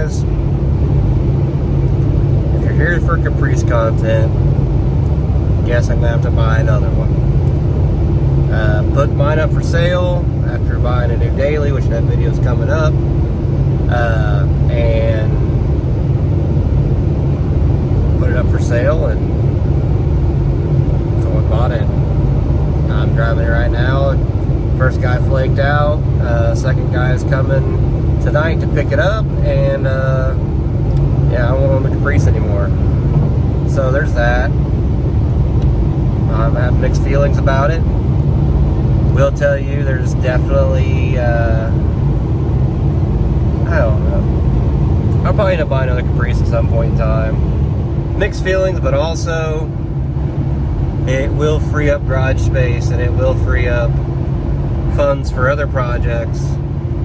guys, if you're here for Caprice content, guess I'm gonna have to buy another one. Put mine up for sale after buying a new daily, which that video's coming up, and put it up for sale, and someone bought it. I'm driving it right now. First guy flaked out. Second guy is coming tonight to pick it up, and yeah, I don't want the Caprice anymore. So there's that. I have mixed feelings about it. Will tell you there's definitely I don't know. I'll probably end up buying another Caprice at some point in time. Mixed feelings, but also it will free up garage space, and it will free up funds for other projects.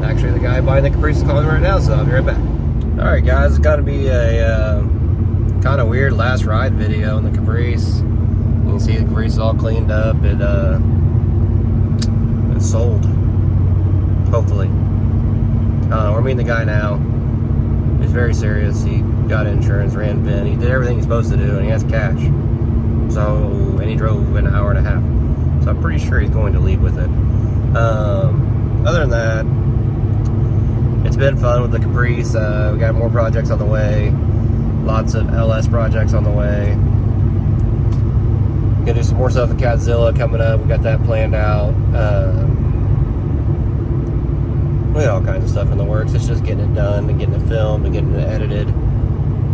Actually, the guy buying the Caprice is calling right now, so I'll be right back. Alright guys, it's gotta be a kind of weird last ride video in the Caprice. You can see the Caprice is all cleaned up. It's sold. Hopefully. We're meeting the guy now. He's very serious. He got insurance, ran VIN. He did everything he's supposed to do, and he has cash. And he drove an hour and a half. So I'm pretty sure he's going to leave with it. Other than that, it's been fun with the Caprice. We got more projects on the way. Lots of LS projects on the way. Gonna do some more stuff with Godzilla coming up. We got that planned out. We got all kinds of stuff in the works. It's just getting it done and getting it filmed and getting it edited.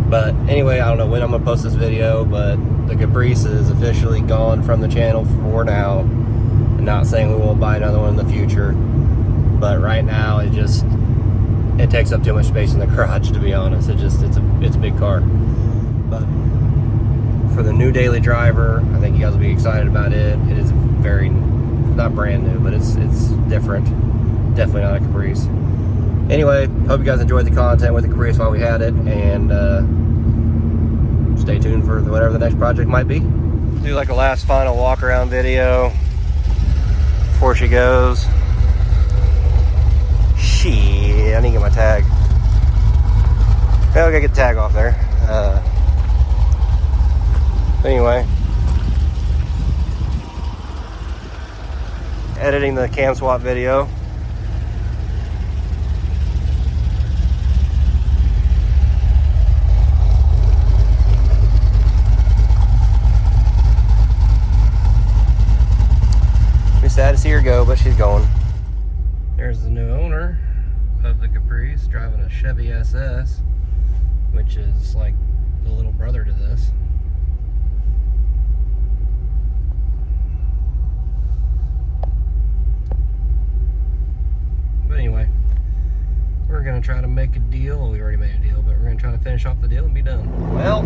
But anyway, I don't know when I'm gonna post this video, but the Caprice is officially gone from the channel for now. I'm not saying we won't buy another one in the future, but right now it takes up too much space in the garage, to be honest. It's a big car. But for the new daily driver, I think you guys will be excited about it. It is very, not brand new, but it's different. Definitely not a Caprice. Anyway, hope you guys enjoyed the content with the Caprice while we had it, and stay tuned for whatever the next project might be. Do like a last final walk around video before she goes. Shit, I need to get my tag. Well, I gotta get the tag off there. Anyway, editing the cam swap video. Be sad to see her go, but she's going. There's the new owner of the Caprice, driving a Chevy SS, which is like the little brother to this. But anyway, we're gonna try to make a deal. Well, we already made a deal, but we're gonna try to finish off the deal and be done. Well,